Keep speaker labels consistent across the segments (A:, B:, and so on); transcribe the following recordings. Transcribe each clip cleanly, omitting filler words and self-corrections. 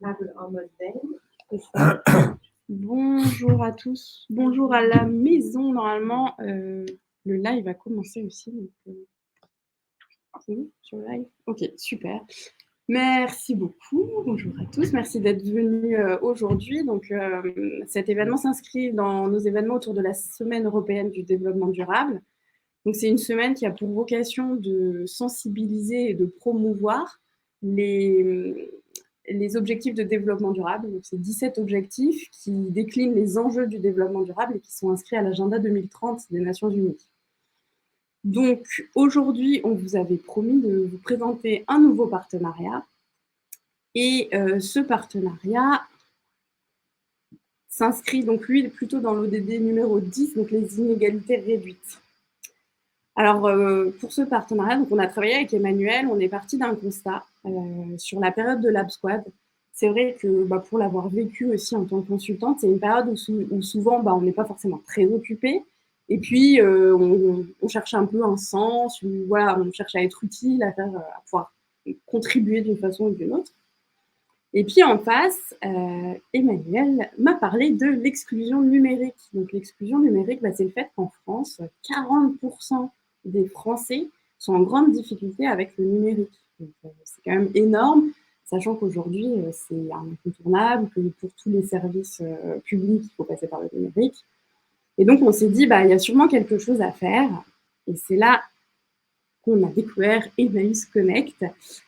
A: En mode veille. Bonjour à tous, bonjour à la maison. Normalement, le live a commencé aussi. C'est bon sur le live? Ok, super. Merci beaucoup. Bonjour à tous. Merci d'être venus aujourd'hui. Donc, cet événement s'inscrit dans nos événements autour de la Semaine européenne du développement durable. Donc, c'est une semaine qui a pour vocation de sensibiliser et de promouvoir les objectifs de développement durable. Donc, c'est 17 objectifs qui déclinent les enjeux du développement durable et qui sont inscrits à l'agenda 2030 des Nations Unies. Donc, aujourd'hui, on vous avait promis de vous présenter un nouveau partenariat. Et ce partenariat s'inscrit donc, lui, plutôt dans l'ODD numéro 10, donc les inégalités réduites. Alors, pour ce partenariat, donc on a travaillé avec Emmanuel, on est parti d'un constat sur la période de Lab Squad. C'est vrai que pour l'avoir vécu aussi en tant que consultante, c'est une période où souvent on n'est pas forcément très occupé. Et puis, on cherche un peu un sens, voilà, on cherche à être utile, à pouvoir contribuer d'une façon ou d'une autre. Et puis en face, Emmanuel m'a parlé de l'exclusion numérique. Donc l'exclusion numérique, c'est le fait qu'en France, 40% des Français sont en grande difficulté avec le numérique. Donc, c'est quand même énorme, sachant qu'aujourd'hui, c'est incontournable, que pour tous les services publics, il faut passer par le numérique. Et donc, on s'est dit, il y a sûrement quelque chose à faire. Et c'est là qu'on a découvert Emmaüs Connect.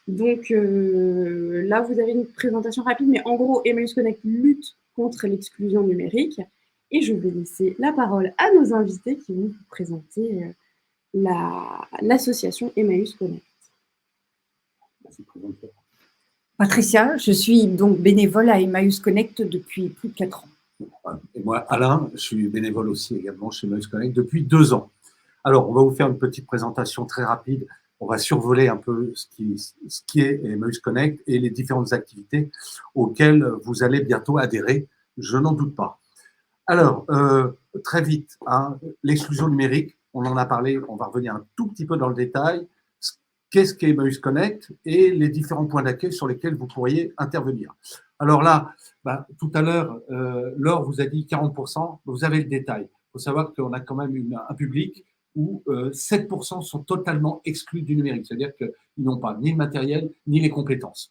A: Donc là, vous avez une présentation rapide, mais en gros, Emmaüs Connect lutte contre l'exclusion numérique. Et je vais laisser la parole à nos invités qui vont vous présenter l'association Emmaüs Connect.
B: Patricia, je suis donc bénévole à Emmaüs Connect depuis plus de 4 ans.
C: Et moi, Alain, je suis bénévole aussi également chez Emmaüs Connect depuis 2 ans. Alors, on va vous faire une petite présentation très rapide. On va survoler un peu ce qui est Emmaüs Connect et les différentes activités auxquelles vous allez bientôt adhérer, je n'en doute pas. Alors, très vite, l'exclusion numérique, on en a parlé, on va revenir un tout petit peu dans le détail. Qu'est-ce qu'est Emmaüs Connect et les différents points d'accueil sur lesquels vous pourriez intervenir. Alors là, tout à l'heure, Laure vous a dit 40%, vous avez le détail. Il faut savoir qu'on a quand même un public où 7% sont totalement exclus du numérique, c'est-à-dire qu'ils n'ont pas ni le matériel, ni les compétences.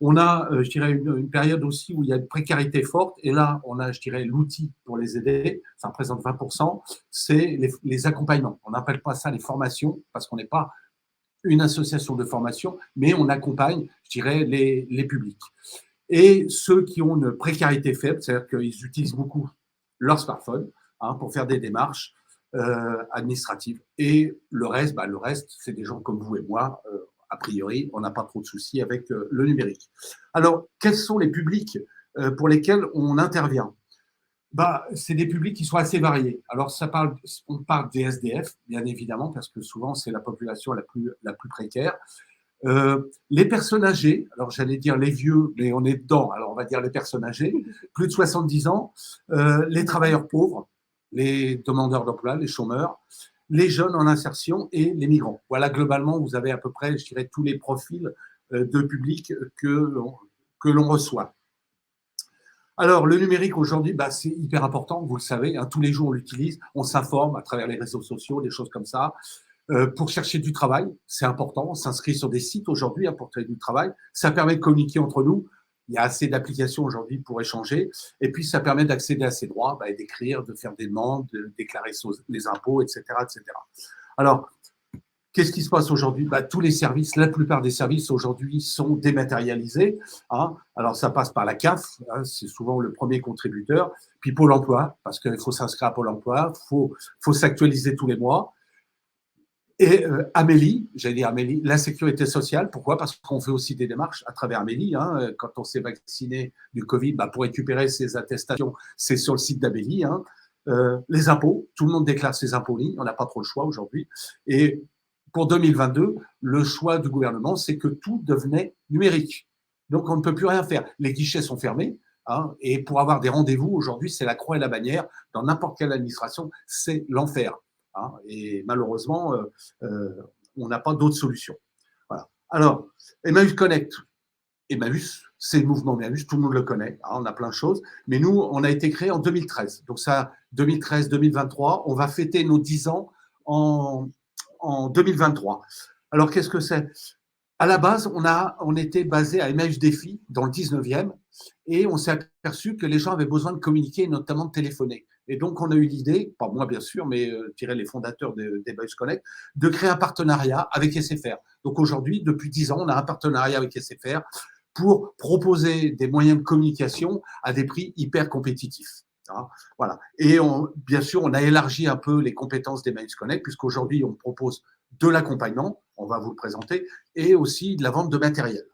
C: On a, je dirais, une période aussi où il y a une précarité forte, et là, on a, je dirais, l'outil pour les aider, ça représente 20%, c'est les accompagnements. On n'appelle pas ça les formations, parce qu'on n'est pas une association de formation, mais on accompagne, je dirais, les publics. Et ceux qui ont une précarité faible, c'est-à-dire qu'ils utilisent beaucoup leur smartphone pour faire des démarches, administratives. Et le reste, c'est des gens comme vous et moi. A priori, on n'a pas trop de soucis avec le numérique. Alors, quels sont les publics pour lesquels on intervient? C'est des publics qui sont assez variés. Alors, on parle des SDF, bien évidemment, parce que souvent, c'est la population la plus précaire. Les personnes âgées, alors j'allais dire les vieux, mais on est dedans, alors on va dire les personnes âgées, plus de 70 ans, les travailleurs pauvres, les demandeurs d'emploi, les chômeurs, les jeunes en insertion et les migrants. Voilà, globalement, vous avez à peu près, je dirais, tous les profils de public que l'on reçoit. Alors, le numérique aujourd'hui, c'est hyper important, vous le savez, tous les jours on l'utilise, on s'informe à travers les réseaux sociaux, des choses comme ça. Pour chercher du travail, c'est important, on s'inscrit sur des sites aujourd'hui pour trouver du travail, ça permet de communiquer entre nous. Il y a assez d'applications aujourd'hui pour échanger. Et puis, ça permet d'accéder à ses droits, et d'écrire, de faire des demandes, de déclarer les impôts, etc., etc. Alors, qu'est-ce qui se passe aujourd'hui? Tous les services, la plupart des services aujourd'hui sont dématérialisés. Alors, ça passe par la CAF, c'est souvent le premier contributeur. Puis Pôle emploi, parce qu'il faut s'inscrire à Pôle emploi, faut s'actualiser tous les mois. Et Amélie, j'allais dire Amélie, la sécurité sociale, pourquoi? Parce qu'on fait aussi des démarches à travers Amélie. Quand on s'est vacciné du Covid, pour récupérer ses attestations, c'est sur le site d'Amélie. Les impôts, tout le monde déclare ses impôts en ligne, on n'a pas trop le choix aujourd'hui. Et pour 2022, le choix du gouvernement, c'est que tout devenait numérique. Donc, on ne peut plus rien faire. Les guichets sont fermés. Et pour avoir des rendez-vous, aujourd'hui, c'est la croix et la bannière. Dans n'importe quelle administration, c'est l'enfer. Et malheureusement, on n'a pas d'autre solution. Voilà. Alors, Emmaüs Connect. Emmaüs, c'est le mouvement Emmaüs, tout le monde le connaît, hein, on a plein de choses. Mais nous, on a été créé en 2013. Donc ça, 2013-2023, on va fêter nos 10 ans en 2023. Alors, qu'est-ce que c'est? À la base, on était basé à Emmaüs Défi, dans le 19e, et on s'est aperçu que les gens avaient besoin de communiquer, notamment de téléphoner. Et donc, on a eu l'idée, pas moi bien sûr, mais je dirais les fondateurs d'Emmaüs Connect, de créer un partenariat avec SFR. Donc aujourd'hui, depuis 10 ans, on a un partenariat avec SFR pour proposer des moyens de communication à des prix hyper compétitifs. Hein, voilà. Et bien sûr, on a élargi un peu les compétences d'Emmaüs Connect, puisqu'aujourd'hui, on propose de l'accompagnement, on va vous le présenter, et aussi de la vente de matériel.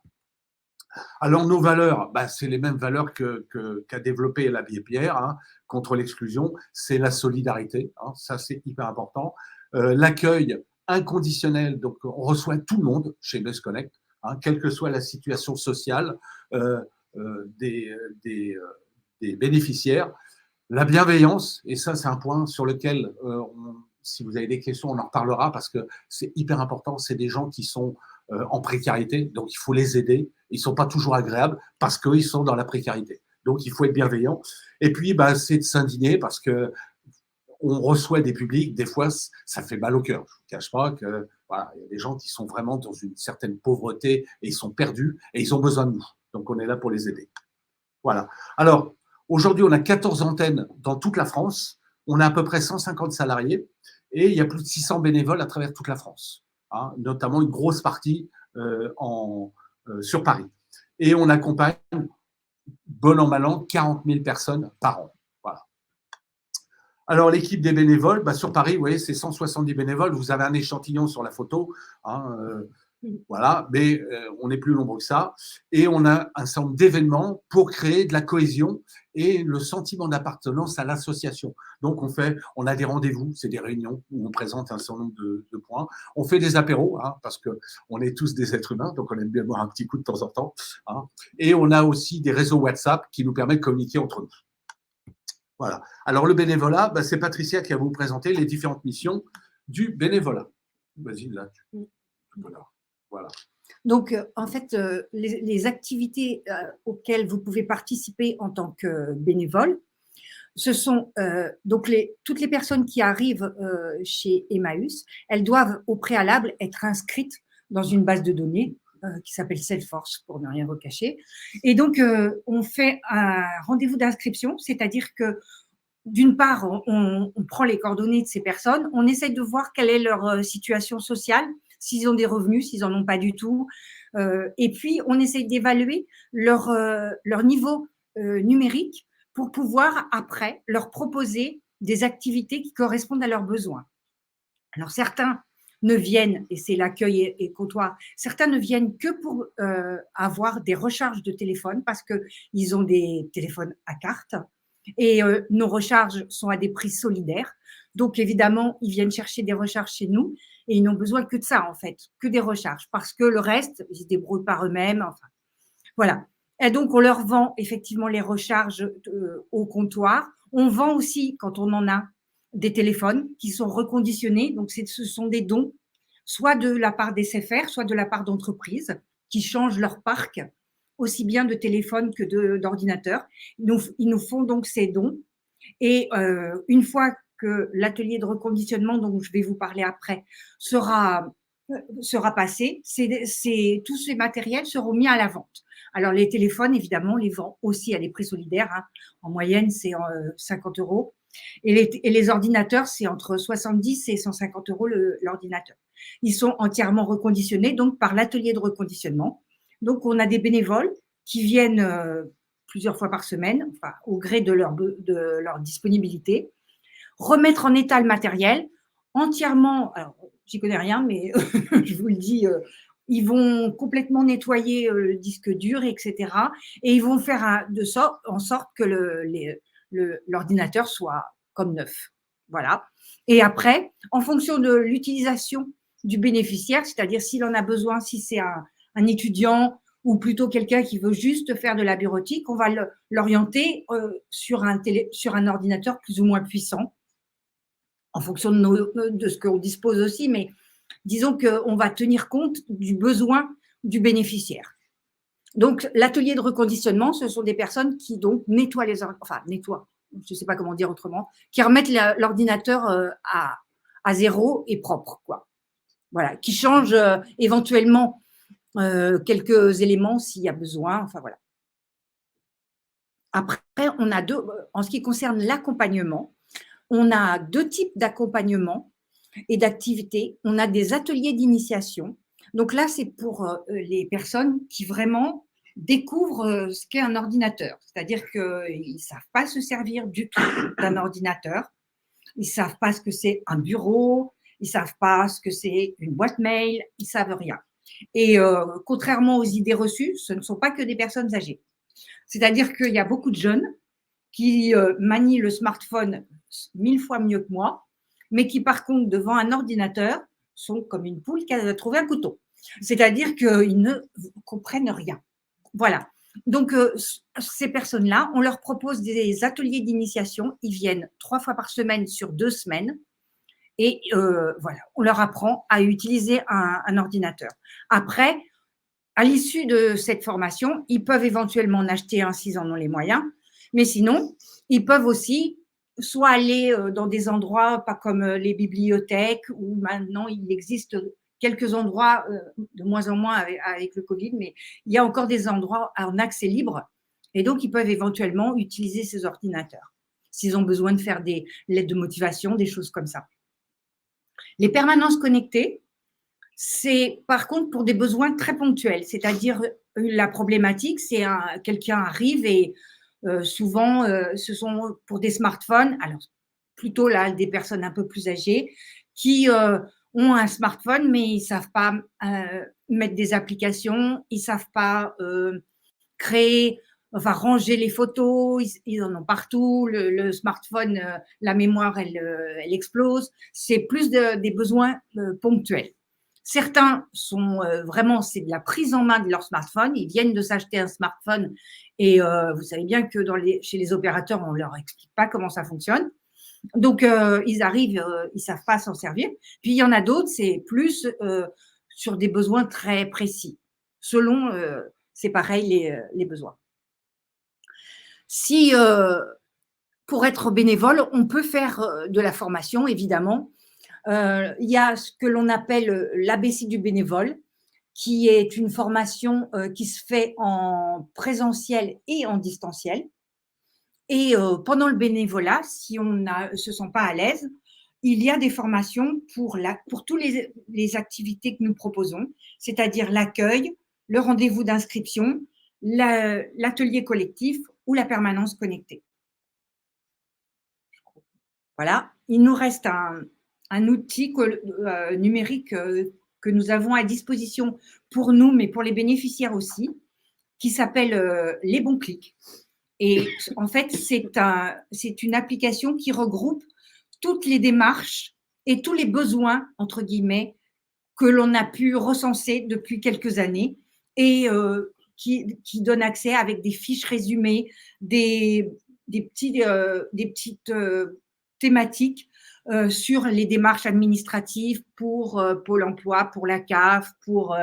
C: Alors, nos valeurs, c'est les mêmes valeurs qu'a développé l'Abbé Pierre, hein, contre l'exclusion, c'est la solidarité, hein, ça c'est hyper important, l'accueil inconditionnel, donc on reçoit tout le monde chez Emmaüs Connect, hein, quelle que soit la situation sociale des bénéficiaires, la bienveillance, et ça c'est un point sur lequel, si vous avez des questions, on en reparlera parce que c'est hyper important, c'est des gens qui sont en précarité, donc il faut les aider. Ils ne sont pas toujours agréables parce qu'ils sont dans la précarité. Donc il faut être bienveillant. Et puis, c'est de s'indigner parce que on reçoit des publics, des fois, ça fait mal au cœur. Je ne vous cache pas que voilà, il y a des gens qui sont vraiment dans une certaine pauvreté et ils sont perdus et ils ont besoin de nous. Donc on est là pour les aider. Voilà. Alors, aujourd'hui, on a 14 antennes dans toute la France. On a à peu près 150 salariés et il y a plus de 600 bénévoles à travers toute la France, hein, notamment une grosse partie sur Paris. Et on accompagne, bon an, mal an, 40 000 personnes par an. Voilà. Alors, l'équipe des bénévoles, sur Paris, vous voyez, c'est 170 bénévoles. Vous avez un échantillon sur la photo. Hein, voilà, mais on est plus nombreux que ça. Et on a un certain nombre d'événements pour créer de la cohésion et le sentiment d'appartenance à l'association. Donc, on a des rendez-vous, c'est des réunions où on présente un certain nombre de points. On fait des apéros, hein, parce qu'on est tous des êtres humains, donc on aime bien boire un petit coup de temps en temps. Hein. Et on a aussi des réseaux WhatsApp qui nous permettent de communiquer entre nous. Voilà. Alors, le bénévolat, c'est Patricia qui va vous présenter les différentes missions du bénévolat. Vas-y, là, tu peux là. Voilà.
B: Donc, en fait, les activités auxquelles vous pouvez participer en tant que bénévole, ce sont donc toutes les personnes qui arrivent chez Emmaüs, elles doivent au préalable être inscrites dans une base de données qui s'appelle Salesforce, pour ne rien recacher. Et donc, on fait un rendez-vous d'inscription, c'est-à-dire que d'une part, on prend les coordonnées de ces personnes, on essaie de voir quelle est leur situation sociale, s'ils ont des revenus, s'ils n'en ont pas du tout. Et puis, on essaie d'évaluer leur niveau numérique pour pouvoir, après, leur proposer des activités qui correspondent à leurs besoins. Alors, certains ne viennent, et c'est l'accueil et comptoir, certains ne viennent que pour avoir des recharges de téléphone parce qu'ils ont des téléphones à carte. Et nos recharges sont à des prix solidaires. Donc, évidemment, ils viennent chercher des recharges chez nous et ils n'ont besoin que de ça, en fait, que des recharges, parce que le reste, ils se débrouillent par eux-mêmes. Enfin, voilà. Et donc, on leur vend effectivement les recharges au comptoir. On vend aussi, quand on en a, des téléphones qui sont reconditionnés. Donc, ce sont des dons, soit de la part des SFR, soit de la part d'entreprises qui changent leur parc, aussi bien de téléphones que d'ordinateurs. Ils nous font donc ces dons. Et une fois que l'atelier de reconditionnement, dont je vais vous parler après, sera passé, tous ces matériels seront mis à la vente. Alors, les téléphones, évidemment, on les vend aussi à des prix solidaires. Hein. En moyenne, c'est 50 €. Et les ordinateurs, c'est entre 70 et 150 € l'ordinateur. Ils sont entièrement reconditionnés donc par l'atelier de reconditionnement. Donc, on a des bénévoles qui viennent plusieurs fois par semaine, enfin, au gré de leur disponibilité, remettre en état le matériel entièrement. Alors, j'y connais rien, mais je vous le dis, ils vont complètement nettoyer le disque dur, etc. Et ils vont faire en sorte que l'ordinateur soit comme neuf. Voilà. Et après, en fonction de l'utilisation du bénéficiaire, c'est-à-dire s'il en a besoin, si c'est un étudiant ou plutôt quelqu'un qui veut juste faire de la bureautique, on va l'orienter sur un ordinateur plus ou moins puissant, en fonction de ce qu'on dispose aussi, mais disons qu'on va tenir compte du besoin du bénéficiaire. Donc, l'atelier de reconditionnement, ce sont des personnes qui donc nettoient nettoient, je ne sais pas comment dire autrement, qui remettent l'ordinateur à zéro et propre, quoi. Voilà, qui changent éventuellement quelques éléments s'il y a besoin, enfin voilà. Après, on a en ce qui concerne l'accompagnement, on a 2 types d'accompagnement et d'activités. On a des ateliers d'initiation. Donc là, c'est pour les personnes qui vraiment découvrent ce qu'est un ordinateur. C'est-à-dire qu'ils ne savent pas se servir du tout d'un ordinateur. Ils ne savent pas ce que c'est un bureau. Ils ne savent pas ce que c'est une boîte mail. Ils ne savent rien. Et contrairement aux idées reçues, ce ne sont pas que des personnes âgées. C'est-à-dire qu'il y a beaucoup de jeunes qui manient le smartphone 1000 fois mieux que moi, mais qui, par contre, devant un ordinateur, sont comme une poule qui a trouvé un couteau. C'est-à-dire qu'ils ne comprennent rien. Voilà. Donc, ces personnes-là, on leur propose des ateliers d'initiation. Ils viennent 3 fois par semaine sur 2 semaines. Et voilà, on leur apprend à utiliser un ordinateur. Après, à l'issue de cette formation, ils peuvent éventuellement en acheter un s'ils en ont les moyens. Mais sinon, ils peuvent aussi soit aller dans des endroits, pas comme les bibliothèques, où maintenant il existe quelques endroits, de moins en moins avec le Covid, mais il y a encore des endroits en accès libre. Et donc, ils peuvent éventuellement utiliser ces ordinateurs s'ils ont besoin de faire des lettres de motivation, des choses comme ça. Les permanences connectées, c'est par contre pour des besoins très ponctuels, c'est-à-dire la problématique, c'est quelqu'un arrive et souvent ce sont pour des smartphones, alors plutôt là des personnes un peu plus âgées qui ont un smartphone mais ils ne savent pas mettre des applications, ils ne savent pas ranger les photos, ils en ont partout, le smartphone, la mémoire elle explose, c'est plus des besoins ponctuels. Certains sont vraiment, c'est de la prise en main de leur smartphone. Ils viennent de s'acheter un smartphone et vous savez bien que chez les opérateurs, on ne leur explique pas comment ça fonctionne. Donc, ils arrivent, ils ne savent pas s'en servir. Puis, il y en a d'autres, c'est plus sur des besoins très précis, selon, c'est pareil, les besoins. Si, pour être bénévole, on peut faire de la formation, évidemment. Il y a ce que l'on appelle l'ABC du bénévole, qui est une formation qui se fait en présentiel et en distanciel. Et pendant le bénévolat, si on ne se sent pas à l'aise, il y a des formations pour toutes les activités que nous proposons, c'est-à-dire l'accueil, le rendez-vous d'inscription, l'atelier collectif ou la permanence connectée. Voilà, il nous reste un outil numérique que nous avons à disposition pour nous, mais pour les bénéficiaires aussi, qui s'appelle Les Bons Clics. Et en fait, c'est une application qui regroupe toutes les démarches et tous les besoins, entre guillemets, que l'on a pu recenser depuis quelques années et qui donne accès avec des fiches résumées, des petites thématiques sur les démarches administratives pour Pôle emploi, pour la CAF, pour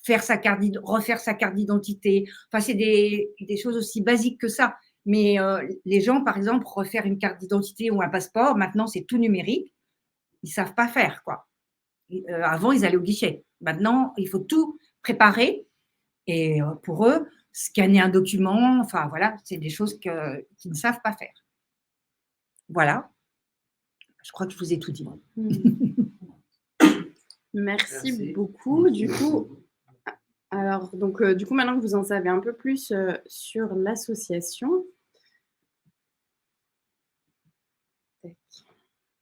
B: refaire sa carte d'identité. Enfin, c'est des choses aussi basiques que ça. Mais les gens, par exemple, refaire une carte d'identité ou un passeport, maintenant, c'est tout numérique. Ils ne savent pas faire, quoi. Avant, ils allaient au guichet. Maintenant, il faut tout préparer. Et pour eux, scanner un document, enfin, voilà, c'est des choses qu'ils ne savent pas faire. Voilà. Je crois que je vous ai tout dit.
A: Merci beaucoup. Du coup, maintenant que vous en savez un peu plus sur l'association,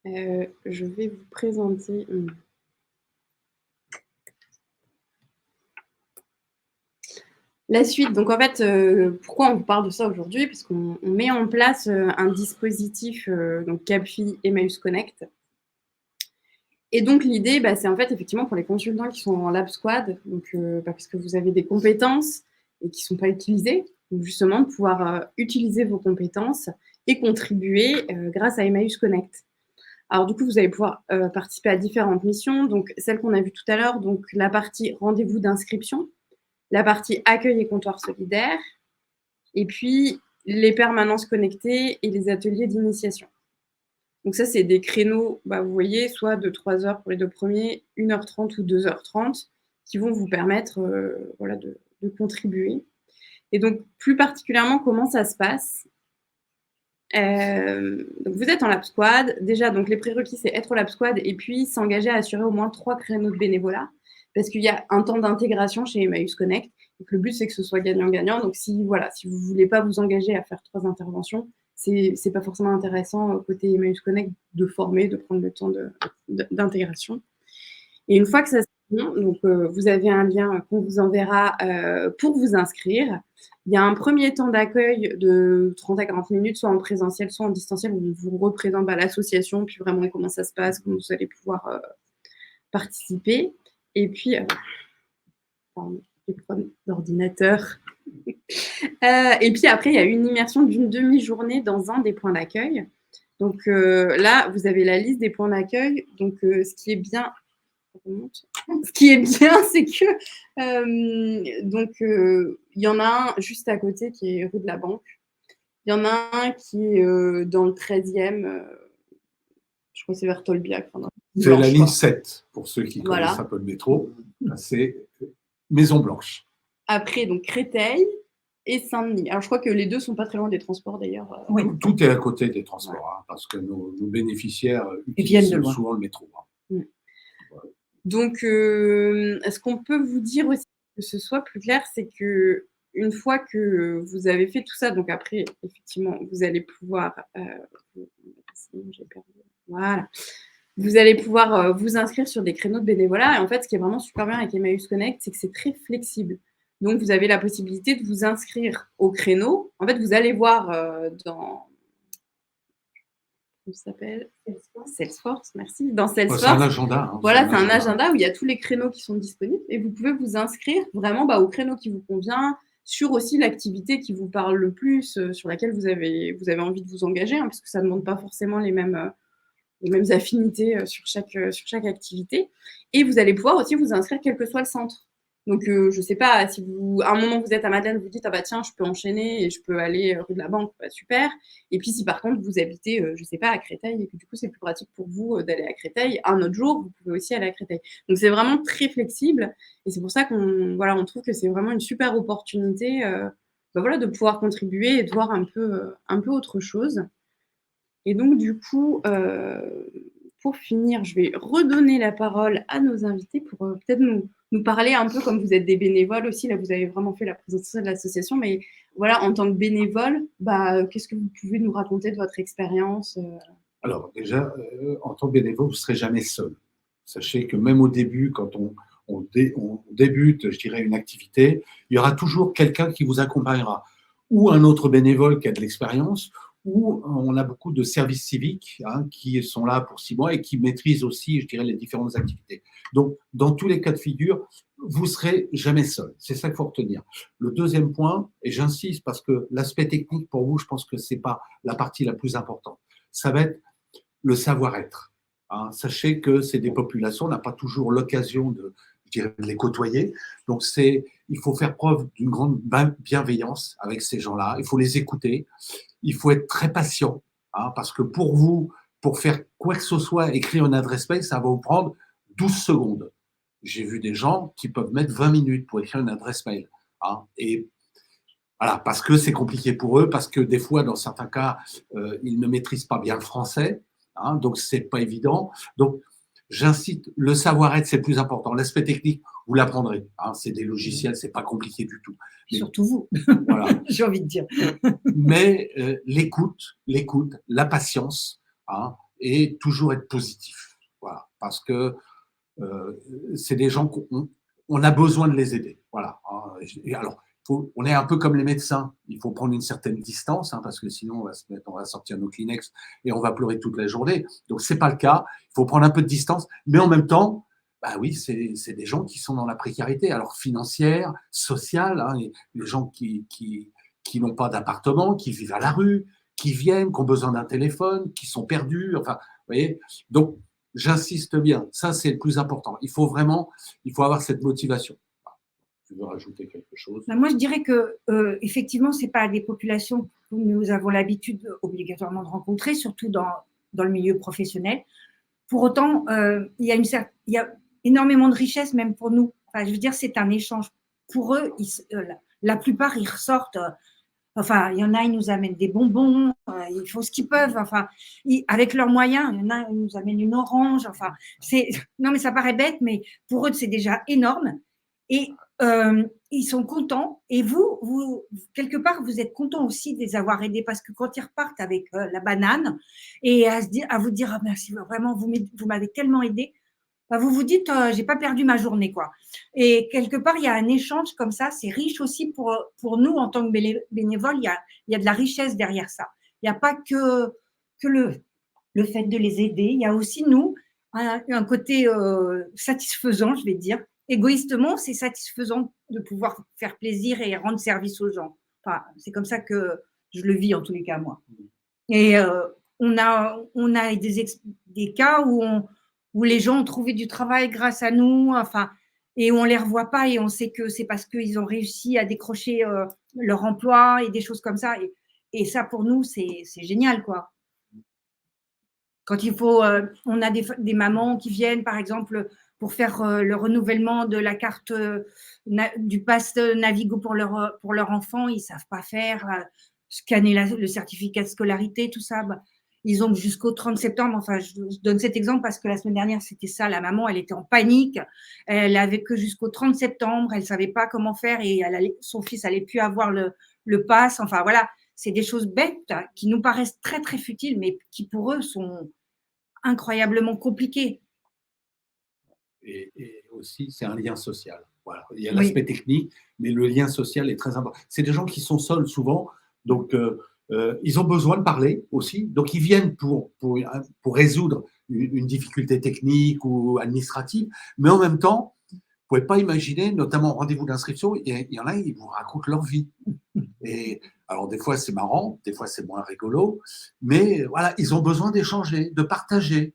A: je vais vous présenter la suite. Donc, en fait, pourquoi on vous parle de ça aujourd'hui? Parce qu'on met en place un dispositif, donc CAPFI Emmaüs Connect. Et donc, l'idée, c'est en fait, effectivement, pour les consultants qui sont en Lab Squad, donc, parce que vous avez des compétences et qui ne sont pas utilisées, donc justement, de pouvoir utiliser vos compétences et contribuer grâce à Emmaüs Connect. Alors, du coup, vous allez pouvoir participer à différentes missions. Donc, celle qu'on a vue tout à l'heure, donc la partie rendez-vous d'inscription. la partie accueil et comptoir solidaire, et puis les permanences connectées et les ateliers d'initiation. Donc ça, c'est des créneaux, vous voyez, soit de 3 heures pour les 2 premiers, 1h30 ou 2h30, qui vont vous permettre voilà, de contribuer. Et donc, plus particulièrement, comment ça se passe? Donc vous êtes en Lab Squad. Déjà, donc les prérequis, c'est être au Lab Squad et puis s'engager à assurer au moins 3 créneaux de bénévolat, parce qu'il y a un temps d'intégration chez Emmaüs Connect. Donc le but, c'est que ce soit gagnant-gagnant. Donc si vous ne voulez pas vous engager à faire 3 interventions, c'est pas forcément intéressant côté Emmaüs Connect de former, de prendre le temps d'intégration. Et une fois que ça se fait, donc vous avez un lien qu'on vous enverra pour vous inscrire. Il y a un premier temps d'accueil de 30 à 40 minutes, soit en présentiel, soit en distanciel, où on vous représente l'association, puis vraiment comment ça se passe, comment vous allez pouvoir participer. Et puis, pardon, les problèmes d'ordinateur. Et puis après, il y a une immersion d'une demi-journée dans un des points d'accueil. Donc là, vous avez la liste des points d'accueil. Donc ce qui est bien, c'est que il y en a un juste à côté qui est rue de la Banque. Il y en a un qui est dans le 13e, je crois que c'est vers Tolbiac.
C: C'est la ligne 7, pour ceux qui connaissent un peu le métro. C'est Maison Blanche.
A: Après, donc Créteil et Saint-Denis. Alors, je crois que les deux ne sont pas très loin des transports, d'ailleurs.
C: Oui. Tout est à côté des transports, parce que nos bénéficiaires utilisent souvent le métro.
A: Donc, ce qu'on peut vous dire aussi, que ce soit plus clair, c'est que une fois que vous avez fait tout ça, donc après, effectivement, vous allez pouvoir... Voilà. Vous allez pouvoir vous inscrire sur des créneaux de bénévolat. Et en fait, ce qui est vraiment super bien avec Emmaüs Connect, c'est que c'est très flexible. Donc, vous avez la possibilité de vous inscrire au créneau. En fait, vous allez voir dans... Comment ça s'appelle? Salesforce, merci. Dans Salesforce.
C: C'est un agenda.
A: Voilà, c'est un agenda où il y a tous les créneaux qui sont disponibles et vous pouvez vous inscrire vraiment au créneau qui vous convient, sur aussi l'activité qui vous parle le plus, sur laquelle vous avez envie de vous engager, parce que ça ne demande pas forcément les mêmes affinités sur chaque activité. Et vous allez pouvoir aussi vous inscrire quel que soit le centre. Donc, je ne sais pas, si à un moment vous êtes à Madeleine, vous dites, tiens, je peux enchaîner et je peux aller rue de la Banque, super. Et puis, si par contre, vous habitez, je ne sais pas, à Créteil, et que du coup, c'est plus pratique pour vous d'aller à Créteil, un autre jour, vous pouvez aussi aller à Créteil. Donc, c'est vraiment très flexible. Et c'est pour ça qu'on trouve que c'est vraiment une super opportunité de pouvoir contribuer et de voir un peu autre chose. Et donc, du coup, pour finir, je vais redonner la parole à nos invités pour peut-être nous parler un peu, comme vous êtes des bénévoles aussi, là vous avez vraiment fait la présentation de l'association, mais voilà, en tant que bénévole, qu'est-ce que vous pouvez nous raconter de votre expérience?
C: Alors déjà, en tant que bénévole, vous ne serez jamais seul. Sachez que même au début, quand on débute, je dirais, une activité, il y aura toujours quelqu'un qui vous accompagnera, ou un autre bénévole qui a de l'expérience, où on a beaucoup de services civiques qui sont là pour 6 mois et qui maîtrisent aussi, je dirais, les différentes activités. Donc, dans tous les cas de figure, vous ne serez jamais seul. C'est ça qu'il faut retenir. Le deuxième point, et j'insiste parce que l'aspect technique pour vous, je pense que ce n'est pas la partie la plus importante, ça va être le savoir-être. Sachez que c'est des populations, on n'a pas toujours l'occasion de les côtoyer. Donc, il faut faire preuve d'une grande bienveillance avec ces gens-là. Il faut les écouter. Il faut être très patient, parce que pour vous, pour faire quoi que ce soit, écrire une adresse mail, ça va vous prendre 12 secondes. J'ai vu des gens qui peuvent mettre 20 minutes pour écrire une adresse mail. Et voilà, parce que c'est compliqué pour eux, parce que des fois, dans certains cas, ils ne maîtrisent pas bien le français, donc c'est pas évident. Donc, j'incite, le savoir-être, c'est le plus important. L'aspect technique, vous l'apprendrez. C'est des logiciels, c'est pas compliqué du tout.
B: Mais, surtout vous,
C: voilà.
B: J'ai envie de dire.
C: Mais l'écoute, la patience, et toujours être positif. Voilà, parce que c'est des gens qu'on a besoin de les aider. Voilà. Et alors, on est un peu comme les médecins. Il faut prendre une certaine distance, parce que sinon on va sortir nos Kleenex et on va pleurer toute la journée. Donc c'est pas le cas. Il faut prendre un peu de distance, mais en même temps, oui, c'est des gens qui sont dans la précarité, alors financière, sociale, les gens qui n'ont pas d'appartement, qui vivent à la rue, qui viennent, qui ont besoin d'un téléphone, qui sont perdus. Enfin, vous voyez. Donc j'insiste bien. Ça c'est le plus important. Il faut avoir cette motivation. tu veux rajouter quelque chose?
B: Ben, moi, je dirais que effectivement, c'est pas des populations que nous avons l'habitude obligatoirement de rencontrer, surtout dans le milieu professionnel. Pour autant, il y a énormément de richesse même pour nous. Enfin, je veux dire, c'est un échange. Pour eux, la plupart, ils ressortent. Enfin, il y en a, ils nous amènent des bonbons, ils font ce qu'ils peuvent. Enfin, avec leurs moyens, il y en a, ils nous amènent une orange. Enfin, non, mais ça paraît bête, mais pour eux, c'est déjà énorme. Et ils sont contents. Et vous, quelque part, vous êtes contents aussi de les avoir aidés parce que quand ils repartent avec la banane et à vous dire, ah, merci, vraiment, vous m'avez tellement aidé, bah, vous vous dites, j'ai pas perdu ma journée, quoi. Et quelque part, il y a un échange comme ça. C'est riche aussi pour nous en tant que bénévoles. Il y a de la richesse derrière ça. Il n'y a pas que le fait de les aider. Il y a aussi, nous, un côté satisfaisant, je vais dire. Égoïstement, c'est satisfaisant de pouvoir faire plaisir et rendre service aux gens. Enfin, c'est comme ça que je le vis, en tous les cas, moi. Et on a des cas où les gens ont trouvé du travail grâce à nous, enfin, et on les revoit pas et on sait que c'est parce qu'ils ont réussi à décrocher leur emploi et des choses comme ça. Et ça, pour nous, c'est génial, quoi. Quand il faut, on a des mamans qui viennent, par exemple, pour faire le renouvellement de la carte du pass Navigo pour leur enfant, ils savent pas faire, scanner le certificat de scolarité, tout ça. Bah, ils ont jusqu'au 30 septembre. Enfin, je donne cet exemple parce que la semaine dernière, c'était ça. La maman, elle était en panique. Elle avait que jusqu'au 30 septembre. Elle savait pas comment faire et son fils allait plus avoir le pass. Enfin, voilà. C'est des choses bêtes qui nous paraissent très, très futiles, mais qui pour eux sont incroyablement compliquées.
C: Et aussi, c'est un lien social. Voilà. Il y a
B: Oui.
C: l'aspect technique, mais le lien social est très important. C'est des gens qui sont seuls souvent, donc ils ont besoin de parler aussi. Donc ils viennent pour résoudre une difficulté technique ou administrative, mais en même temps, vous ne pouvez pas imaginer, notamment au rendez-vous d'inscription, il y en a, ils vous racontent leur vie. Et alors des fois c'est marrant, des fois c'est moins rigolo, mais voilà, ils ont besoin d'échanger, de partager.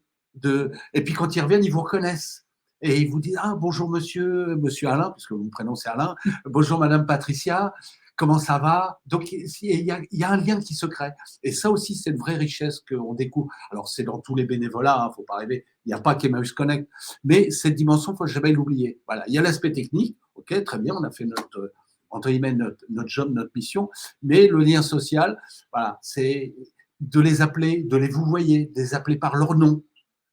C: Et puis quand ils reviennent, ils vous reconnaissent. Et ils vous disent, ah, bonjour monsieur Alain, puisque mon prénom c'est Alain, bonjour madame Patricia, comment ça va? Donc il y a un lien qui se crée. Et ça aussi, c'est une vraie richesse qu'on découvre. Alors c'est dans tous les bénévolats, il ne faut pas rêver, il n'y a pas qu'Emmaüs Connect, mais cette dimension, il ne faut jamais l'oublier. Voilà, il y a l'aspect technique, ok, très bien, on a fait entre guillemets, notre job, notre mission, mais le lien social, voilà, c'est de les appeler, de les vouvoyer, de les appeler par leur nom.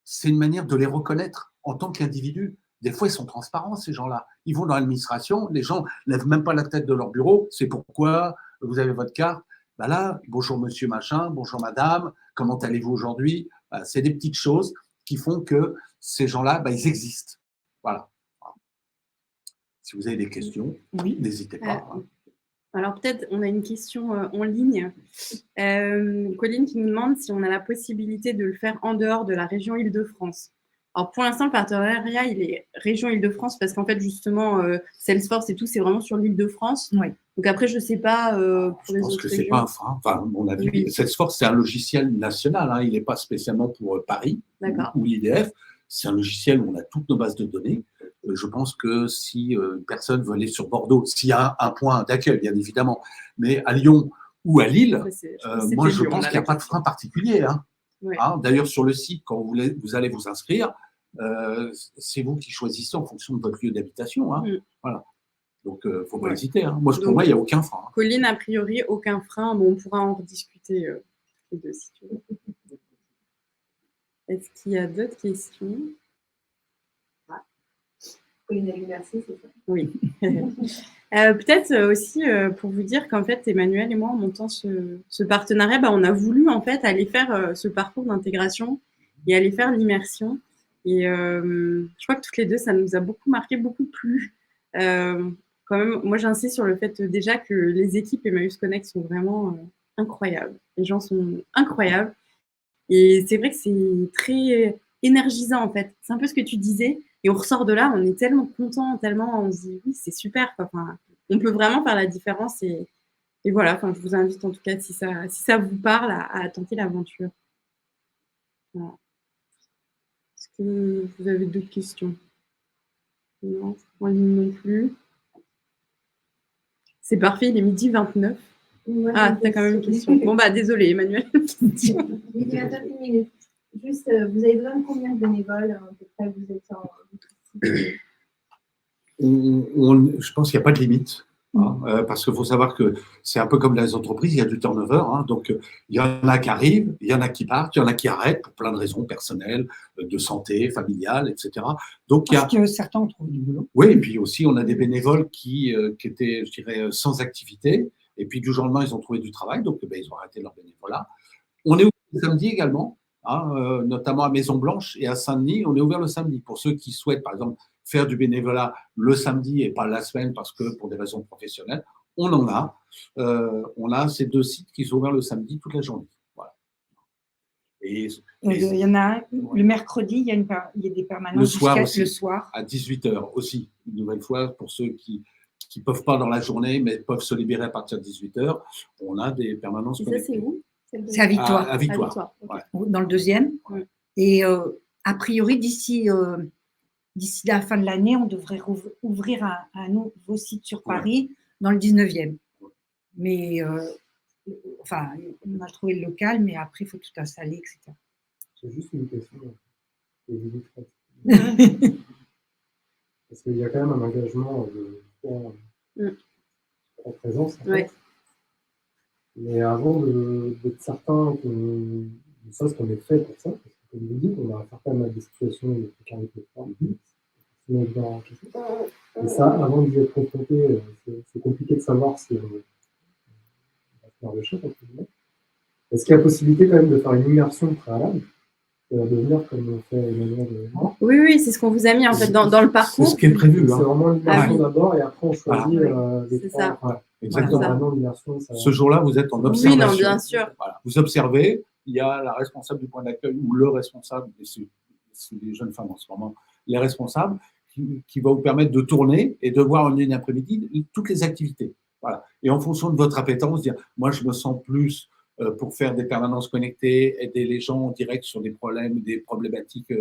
C: C'est une manière de les reconnaître en tant qu'individus. Des fois, ils sont transparents, ces gens-là. Ils vont dans l'administration, les gens ne lèvent même pas la tête de leur bureau. C'est pourquoi vous avez votre carte. Ben là, bonjour monsieur machin, bonjour madame, comment allez-vous aujourd'hui? Ben, c'est des petites choses qui font que ces gens-là, ben, ils existent. Voilà. Si vous avez des questions, oui, n'hésitez pas.
A: Alors peut-être, on a une question en ligne. Colline qui nous demande si on a la possibilité de le faire en dehors de la région Île-de-France. Alors pour l'instant, le partenariat, il est région Île-de-France parce qu'en fait, justement, Salesforce et tout, c'est vraiment sur l'Île-de-France.
B: Oui.
A: Donc après, je ne sais pas pour
C: les autres régions. Je pense que ce n'est pas un frein. Enfin, on a vu, oui. Salesforce, c'est un logiciel national. Hein. Il n'est pas spécialement pour Paris ou l'IDF. C'est un logiciel où on a toutes nos bases de données. Je pense que si une personne veut aller sur Bordeaux, s'il y a un point d'accueil, bien évidemment, mais à Lyon ou à Lille, moi, je pense qu'il n'y a pas de frein particulier. Hein. Ouais. Hein, d'ailleurs, sur le site, quand vous allez vous inscrire, c'est vous qui choisissez en fonction de votre lieu d'habitation. Hein. Voilà. Donc, il ne faut pas hésiter. Hein. Moi, pour moi, il n'y a aucun frein.
A: Colline, a priori, aucun frein. Bon, on pourra en rediscuter les deux si tu veux. Est-ce qu'il y a d'autres questions?
D: Merci, c'est ça.
A: Oui. Peut-être aussi pour vous dire qu'en fait, Emmanuel et moi, en montant ce partenariat, bah, on a voulu en fait aller faire ce parcours d'intégration et aller faire l'immersion. Et je crois que toutes les deux, ça nous a beaucoup marqué, beaucoup plu. Quand même, moi, j'insiste sur le fait déjà que les équipes Emmaüs Connect sont vraiment incroyables. Les gens sont incroyables. Et c'est vrai que c'est très énergisant, en fait. C'est un peu ce que tu disais. Et on ressort de là, on est tellement content, tellement on se dit oui, c'est super. Enfin, on peut vraiment faire la différence. Et voilà, enfin, je vous invite en tout cas, si ça vous parle, à tenter l'aventure. Voilà. Est-ce que vous avez d'autres questions? Non, moi non plus. C'est parfait, il est 12h29.
D: Moi,
A: Ah, t'as quand même une question. Bon, bah, désolé, Emmanuel.
D: Midi 29 minutes. Juste, vous avez besoin de combien de bénévoles à peu près vous êtes en...
C: Je pense qu'il n'y a pas de limite. Hein, parce qu'il faut savoir que c'est un peu comme dans les entreprises, il y a du turnover. Hein, donc, il y en a qui arrivent, il y en a qui partent, il y en a qui arrêtent pour plein de raisons personnelles, de santé, familiale, etc. Donc, il y a...
B: Parce que certains ont trouvé du boulot.
C: Oui, et puis aussi, on a des bénévoles qui étaient, je dirais, sans activité. Et puis, du jour au lendemain, ils ont trouvé du travail. Donc, ils ont arrêté leur bénévolat. On est ouvert le samedi également, hein, notamment à Maison-Blanche et à Saint-Denis. On est ouvert le samedi. Pour ceux qui souhaitent, par exemple, faire du bénévolat le samedi et pas la semaine parce que pour des raisons professionnelles, on en a. On a ces 2 sites qui sont ouverts le samedi toute la journée. Voilà. Et
B: il y en a un, le mercredi, il y a des permanences
C: le soir
B: jusqu'à
C: aussi,
B: le soir.
C: à 18h aussi, une nouvelle fois, pour ceux qui ne peuvent pas dans la journée, mais peuvent se libérer à partir de 18h, on a des permanences
A: Et ça,
C: connectées.
A: c'est où?
B: C'est à Victoire.
C: À Victoire.
A: Okay.
C: Ouais.
B: Dans le 2e.
A: Ouais.
B: Et a priori, d'ici la fin de l'année, on devrait ouvrir un nouveau site sur Paris, dans le 19e. Mais, enfin, on a trouvé le local, mais après, il faut tout installer, etc.
E: C'est juste une question. Parce qu'il y a quand même un engagement en présence. En fait.
A: Ouais.
E: Mais avant d'être certain que ça, ce qu'on est fait pour ça, parce que comme vous dites, on a affaire quand même à des situations de précarité forte. Et ça, avant d'y être confronté, c'est compliqué de savoir si on va faire le chef, entre guillemets. Est-ce qu'il y a possibilité quand même de faire une immersion préalable, de venir comme on fait Emmanuel et moi?
A: Oui, c'est ce qu'on vous a mis en fait dans le parcours.
C: C'est ce qui est prévu.
E: C'est vraiment l'immersion d'abord et après on choisit les
A: c'est
E: trois.
A: ça.
E: Ouais.
C: Exactement.
E: Vraiment, l'immersion, ça...
C: Ce jour-là, vous êtes en
A: Oui,
C: observation.
A: non, bien sûr.
C: Voilà. Vous observez, il y a la responsable du point d'accueil ou le responsable, et c'est des jeunes femmes en ce moment, les responsables, qui va vous permettre de tourner et de voir en une après-midi toutes les activités. Voilà. Et en fonction de votre appétence, dire, moi, je me sens plus pour faire des permanences connectées, aider les gens en direct sur des problématiques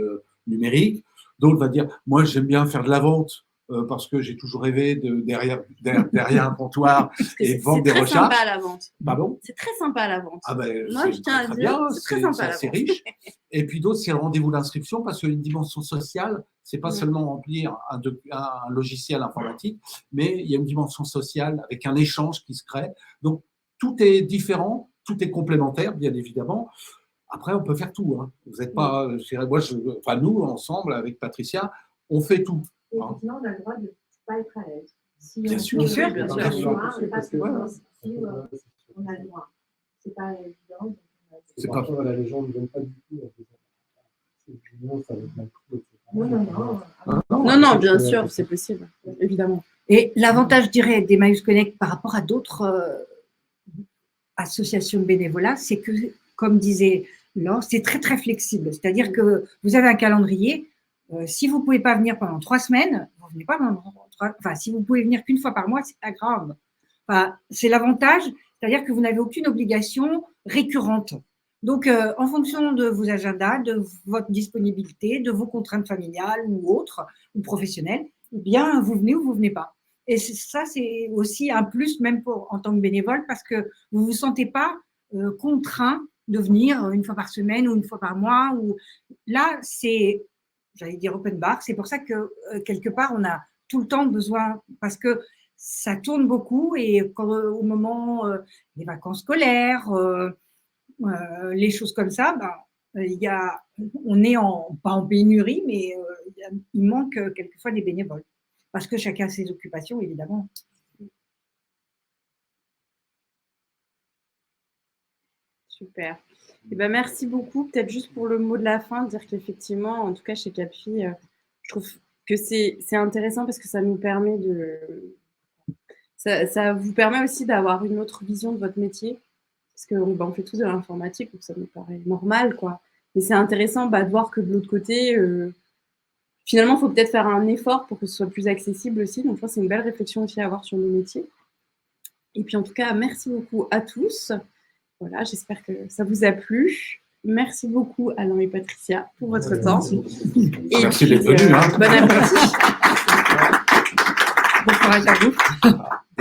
C: numériques. D'autres va dire, moi, j'aime bien faire de la vente parce que j'ai toujours rêvé derrière un comptoir et de vendre des recherches.
A: C'est très sympa à la vente.
C: Pardon ?
A: C'est très sympa à la vente.
C: Ah ben,
A: moi, je tiens à dire, c'est très sympa à la vente.
C: C'est riche. Et puis d'autres, c'est le rendez-vous d'inscription parce qu'il y a une dimension sociale. C'est pas seulement remplir un logiciel informatique, mais il y a une dimension sociale avec un échange qui se crée. Donc, tout est différent, tout est complémentaire, bien évidemment. Après, on peut faire tout. Hein. Vous n'êtes pas, nous, ensemble, avec Patricia, on fait tout.
D: Et effectivement, on a le droit de ne pas être à l'aise. Si
C: bien
D: on
C: sûr,
A: bien
C: sûr.
A: sûr.
D: on a le droit. C'est pas évident.
E: C'est pas la légende ne donne pas du tout. Ça va être mal pris,
A: Non, bien sûr, c'est possible, évidemment.
B: Et l'avantage, je dirais, d'Emmaüs Connect par rapport à d'autres associations de bénévolat, c'est que, comme disait Laure, c'est très, très flexible. C'est-à-dire que vous avez un calendrier. Si vous ne pouvez pas venir pendant 3 semaines, vous ne venez pas pendant 3. Enfin, si vous pouvez venir qu'une fois par mois, c'est pas grave. Enfin, c'est l'avantage, c'est-à-dire que vous n'avez aucune obligation récurrente. Donc, en fonction de vos agendas, de votre disponibilité, de vos contraintes familiales ou autres, ou professionnelles, eh bien, vous venez ou vous ne venez pas. Et ça, c'est aussi un plus, même en tant que bénévole, parce que vous ne vous sentez pas contraint de venir une fois par semaine ou une fois par mois. Là, c'est, j'allais dire open bar. C'est pour ça que, quelque part, on a tout le temps besoin, parce que ça tourne beaucoup et au moment des vacances scolaires, les choses comme ça, on est pas en pénurie, mais il manque quelquefois des bénévoles. Parce que chacun a ses occupations, évidemment.
A: Super. Eh ben, merci beaucoup. Peut-être juste pour le mot de la fin, dire qu'effectivement, en tout cas chez CAPFI, je trouve que c'est intéressant parce que ça nous permet ça vous permet aussi d'avoir une autre vision de votre métier. Parce qu'on fait tous de l'informatique, donc ça me paraît normal, quoi. Mais c'est intéressant de voir que de l'autre côté, finalement, il faut peut-être faire un effort pour que ce soit plus accessible aussi. Donc, je pense que c'est une belle réflexion aussi à avoir sur nos métiers. Et puis, en tout cas, merci beaucoup à tous. Voilà, j'espère que ça vous a plu. Merci beaucoup, Alain et Patricia, pour votre temps. Et
C: merci d'être venus.
A: Bon appétit.
B: Bon courage à vous.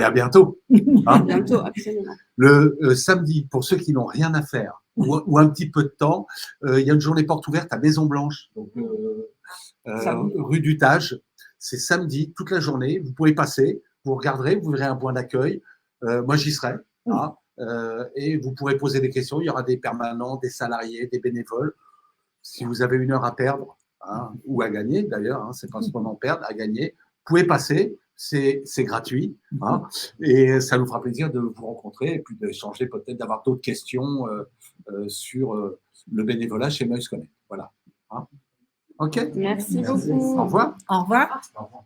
C: Et à bientôt.
A: À
C: Hein.
A: bientôt, absolument.
C: Le samedi, pour ceux qui n'ont rien à faire ou un petit peu de temps, il y a une journée porte ouverte à Maison Blanche, donc, rue du Tage. C'est samedi, toute la journée. Vous pouvez passer, vous regarderez, vous verrez un point d'accueil. Moi, j'y serai. Hein, et vous pourrez poser des questions. Il y aura des permanents, des salariés, des bénévoles. Si vous avez une heure à perdre, hein, ou à gagner d'ailleurs, hein, c'est pas seulement perdre, à gagner, vous pouvez passer. C'est gratuit, hein, et ça nous fera plaisir de vous rencontrer et puis d'échanger, peut-être d'avoir d'autres questions sur le bénévolat chez Meuse Connect. Voilà. Hein. OK.
A: Merci beaucoup.
C: Au revoir.
B: Au revoir.
C: Au revoir.